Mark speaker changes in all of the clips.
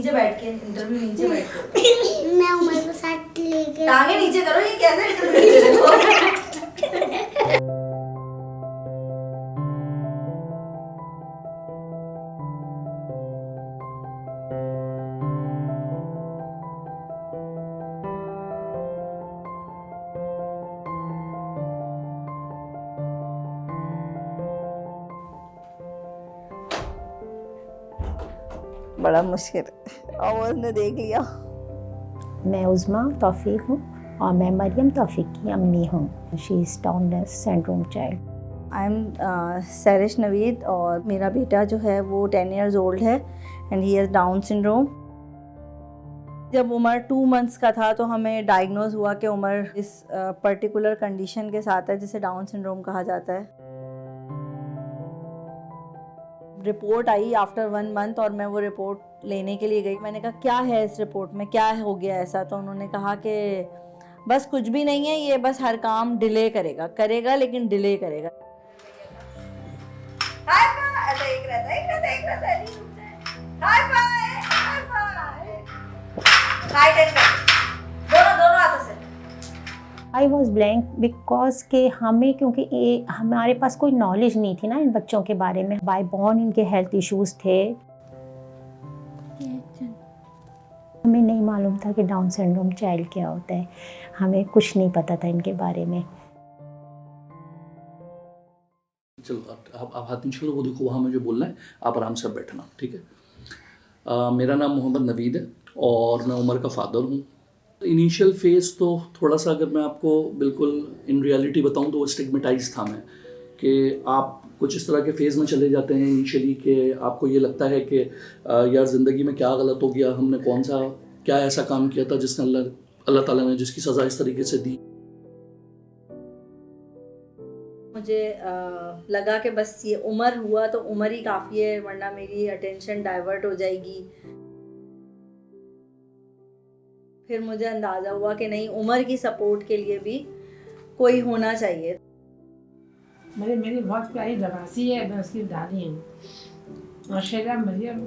Speaker 1: नीचे बैठ के इंटरव्यू नीचे बैठ के
Speaker 2: मैं उमर को साथ लेके
Speaker 1: टांगे नीचे करो, ये कैसे इंटरव्यू दे रहे हो? बड़ा मुश्किल और ने देख लिया।
Speaker 3: मैं उज़मा तौफीक हूँ और मैं मरियम तौफीक की अम्मी हूँ। She is down syndrome child.
Speaker 1: I am Sarish Naveed और मेरा बेटा जो है वो 10 years old है and he has down syndrome. जब उमर 2 months का था तो हमें डायग्नोज हुआ कि उमर इस पर्टिकुलर कंडीशन के साथ है जिसे डाउन सिंड्रोम कहा जाता है। रिपोर्ट आई आफ्टर 1 month और मैं वो रिपोर्ट लेने के लिए गई। मैंने कहा क्या है इस रिपोर्ट में, क्या हो गया ऐसा? तो उन्होंने कहा कि बस कुछ भी नहीं है, ये बस हर काम डिले करेगा लेकिन डिले करेगा। ऐसा एक रहता है नहीं रुकता है। दोनों हाथों से।
Speaker 3: आई वॉज ब्लैंक बिकॉज के हमें क्योंकि हमारे पास कोई नॉलेज नहीं थी ना इन बच्चों के बारे में। बाय बॉर्न इनके हेल्थ इश्यूज थे। हमें नहीं मालूम था कि डाउन सिंड्रोम चाइल्ड क्या होता है। हमें कुछ नहीं पता था इनके बारे में।
Speaker 4: चलो आप हाथ नीचे करो, वो देखो वहाँ मुझे बोलना है, आप आराम से बैठना, ठीक है। मेरा नाम मोहम्मद नवीद है और मैं उमर का फादर हूँ। इनिशियल फेज़ तो थोड़ा सा अगर मैं आपको बिल्कुल इन रियलिटी बताऊँ तो वो स्टिग्मेटाइज था मैं, कि आप कुछ इस तरह के फेज़ में चले जाते हैं इनिशियली कि आपको ये लगता है कि यार ज़िंदगी में क्या गलत हो गया, हमने क्या ऐसा काम किया था जिसने अल्लाह ताला ने जिसकी सज़ा इस तरीके से दी।
Speaker 1: मुझे लगा कि बस ये उम्र हुआ तो उम्र ही काफ़ी है, वरना मेरी अटेंशन डाइवर्ट हो जाएगी। फिर मुझे अंदाज़ा हुआ कि नहीं, उम्र की सपोर्ट के लिए भी कोई होना चाहिए।
Speaker 5: मेरी बहुत प्यारी दवासी है, मैं उसकी दादी हूँ। माशाल्लाह मरियम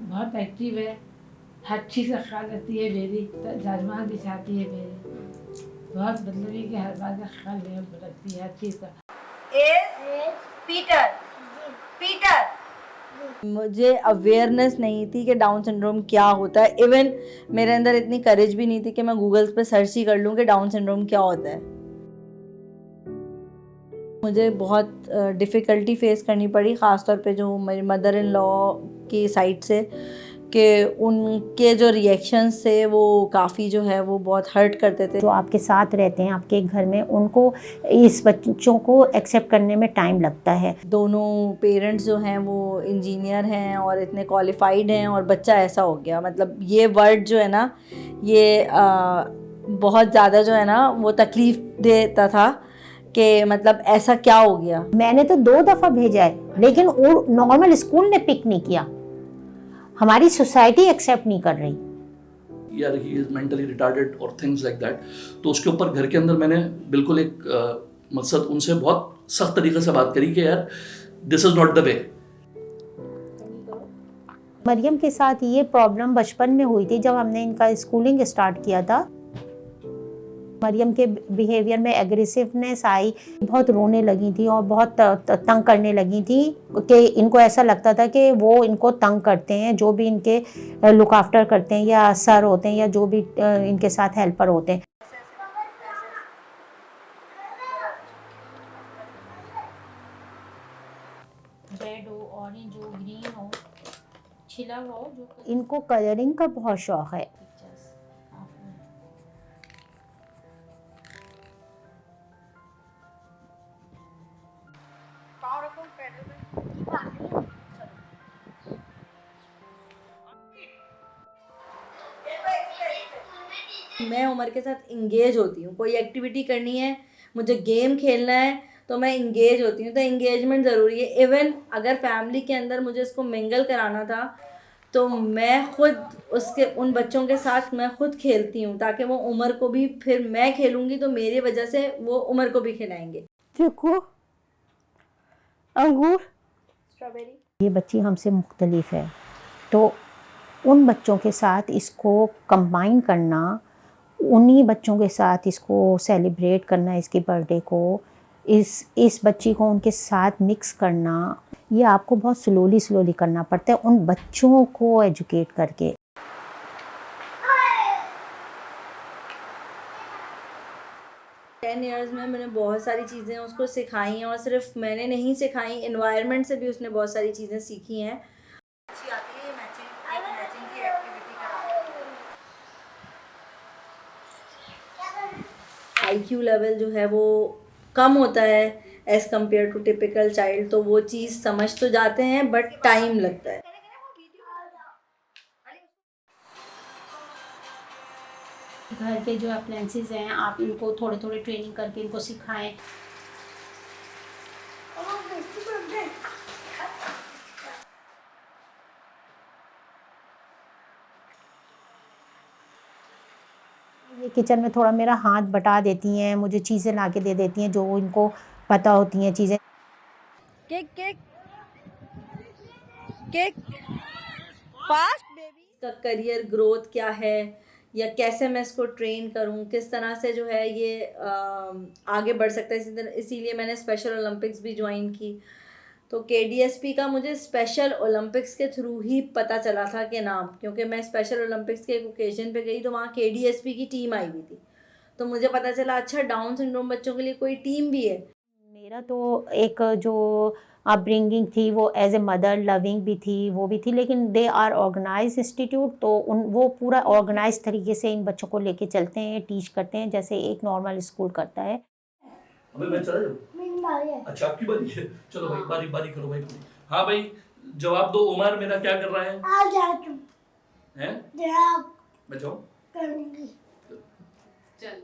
Speaker 5: बहुत एक्टिव है, हर चीज़ का ख्याल रखती है, मेरी जाजमान बिछाती है, मेरी बहुत मतलब है कि हर बात का ख्याल रखती है, हर चीज़ का।
Speaker 1: पीटर मुझे अवेयरनेस नहीं थी कि डाउन सिंड्रोम क्या होता है। इवन मेरे अंदर इतनी करेज भी नहीं थी कि मैं गूगल पे सर्च ही कर लूँ कि डाउन सिंड्रोम क्या होता है। मुझे बहुत डिफ़िकल्टी फेस करनी पड़ी, ख़ासतौर पे जो मेरी मदर इन लॉ की साइड से, कि उनके जो रिएक्शंस थे वो काफ़ी जो है वो बहुत हर्ट करते थे।
Speaker 3: जो आपके साथ रहते हैं आपके घर में, उनको इस बच्चों को एक्सेप्ट करने में टाइम लगता है।
Speaker 1: दोनों पेरेंट्स जो हैं वो इंजीनियर हैं और इतने क्वालिफाइड हैं और बच्चा ऐसा हो गया। मतलब ये वर्ड जो है ना, ये बहुत ज़्यादा जो है ना वो तकलीफ़ देता था कि मतलब ऐसा क्या हो गया।
Speaker 3: मैंने तो 2 दफ़ा भेजा है लेकिन वो नॉर्मल स्कूल ने पिक नहीं किया। हमारी सोसाइटी एक्सेप्ट नहीं कर रही।
Speaker 4: यार ही इज़ मेंटली रिटार्डेड और थिंग्स लाइक दैट। तो उसके ऊपर घर के अंदर मैंने बिल्कुल एक मकसद उनसे बहुत सख्त तरीके से बात करी कि यार this is not the way.
Speaker 3: Mariam के साथ ये प्रॉब्लम बचपन में हुई थी जब हमने इनका स्कूलिंग स्टार्ट किया था। मरियम के बिहेवियर में एग्रेसिवनेस आई, बहुत रोने लगी थी और बहुत तंग करने लगी थी कि इनको ऐसा लगता था कि वो इनको तंग करते हैं, जो भी इनके लुक आफ्टर करते हैं या सर होते हैं या जो भी इनके साथ हेल्पर होते हैं।
Speaker 5: रेड हो, ऑरेंज हो, ग्रीन हो, छिला हो, जो
Speaker 3: इनको कलरिंग का बहुत शौक है।
Speaker 1: मैं उमर के साथ इंगेज होती हूँ। कोई एक्टिविटी करनी है, मुझे गेम खेलना है तो मैं इंगेज होती हूँ। तो इंगेजमेंट ज़रूरी है। इवन अगर फैमिली के अंदर मुझे इसको मिंगल कराना था तो मैं खुद उन बच्चों के साथ मैं खुद खेलती हूँ, ताकि वो उमर को भी, फिर मैं खेलूँगी तो मेरी वजह से वो उमर को भी खिलाएंगे।
Speaker 3: देखो अंगूर,
Speaker 1: स्ट्रॉबेरी।
Speaker 3: ये बच्ची हमसे मुख्तलिफ है तो उन बच्चों के साथ इसको कंबाइन करना, उन्हीं बच्चों के साथ इसको सेलिब्रेट करना, इसके बर्थडे को, इस बच्ची को उनके साथ मिक्स करना, ये आपको बहुत स्लोली करना पड़ता है उन बच्चों को एजुकेट करके।
Speaker 1: 10 इयर्स में मैंने बहुत सारी चीज़ें उसको सिखाई हैं, और सिर्फ मैंने नहीं सिखाई, इन्वायरमेंट से भी उसने बहुत सारी चीज़ें सीखी हैं। अच्छी आती है मैचिंग की एक्टिविटी का। IQ लेवल जो है वो कम होता है as compare to typical child, तो वो चीज़ समझ तो जाते हैं बट टाइम लगता है।
Speaker 3: घर के जो अप्लायंसेस हैं आप इनको थोड़े ट्रेनिंग करके इनको सिखाएं। ये किचन में थोड़ा मेरा हाथ बटा देती हैं, मुझे चीज़ें ला के दे देती हैं जो इनको पता होती हैं चीज़ें।
Speaker 1: Kick kick kick fast baby का करियर ग्रोथ क्या है, या कैसे मैं इसको ट्रेन करूं, किस तरह से जो है ये आगे बढ़ सकता है। इसीलिए मैंने स्पेशल ओलंपिक्स भी ज्वाइन की। तो KDSP का मुझे स्पेशल ओलंपिक्स के थ्रू ही पता चला था कि नाम, क्योंकि मैं स्पेशल ओलंपिक्स के एक ओकेजन पे गई तो वहाँ KDSP की टीम आई हुई थी, तो मुझे पता चला अच्छा डाउन सिंड्रोम बच्चों के लिए कोई टीम भी है।
Speaker 3: मेरा तो एक जो अपब्रिंगिंग थी वो एज ए मदर लविंग भी थी, वो भी थी, लेकिन दे आर ऑर्गेनाइज इंस्टीट्यूट, तो वो पूरा ऑर्गेनाइज तरीके से इन बच्चों को लेके चलते हैं, टीच करते हैं जैसे एक नॉर्मल स्कूल करता है।
Speaker 4: अबे मैं चला जाऊँ?
Speaker 2: मेरी बारी है।
Speaker 4: अच्छा आपकी बारी है, चलो भाई बारी बारी करो भाई। हाँ भाई जवाब दो, उमर मेरा क्या कर रहा है?
Speaker 2: आ जा तुम।
Speaker 4: हैं?
Speaker 2: जवाब
Speaker 4: मैं जाऊँ?
Speaker 2: करूंगी।
Speaker 6: चल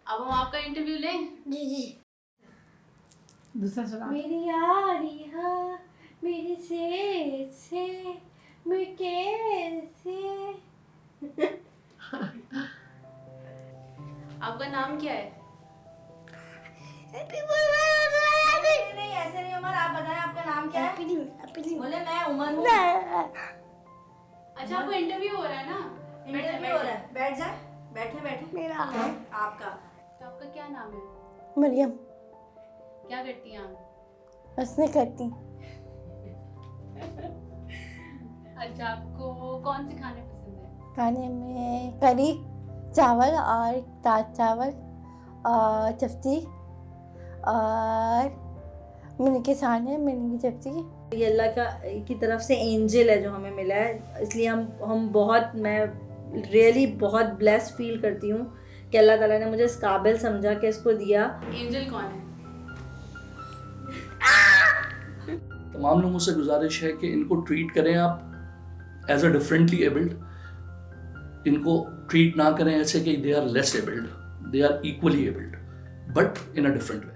Speaker 6: अब हम आपका इंटरव्यू लें।
Speaker 2: जी।
Speaker 5: दूसरा सवाल।
Speaker 1: मेरी यारी हाँ मेरी से मैं कैसे।
Speaker 6: आपका नाम क्या है?
Speaker 1: नहीं ऐसे नहीं उमर, आप बताएं आपका नाम क्या है? बोले मैं उमर हूँ।
Speaker 6: अच्छा आपका इंटरव्यू हो रहा है ना?
Speaker 1: इंटरव्यू हो रहा है, बैठ जाए, बैठे
Speaker 2: मेरा
Speaker 1: आपका।
Speaker 6: तो आपका क्या नाम है?
Speaker 2: मरियम।
Speaker 6: क्या करती हैं आप?
Speaker 2: हंसने करती।
Speaker 6: अच्छा आपको कौन से खाने पसंद है?
Speaker 2: खाने में करी चावल और दाल चावल और चपटी और मिनी के साने मिनी की चपटी।
Speaker 1: ये अल्लाह की तरफ से एंजल है जो हमें मिला है, इसलिए हम बहुत, मैं रियली बहुत ब्लेस्ड फील करती हूँ कि अल्लाह ताला ने मुझे इस काबिल समझा कि इसको दिया।
Speaker 6: एंजल कौन है?
Speaker 4: तमाम लोगों से गुजारिश है कि इनको ट्रीट करें आप एज अ डिफरेंटली एबल्ड, इनको ट्रीट ना करें ऐसे कि they are less abled, they are equally abled but in a different way.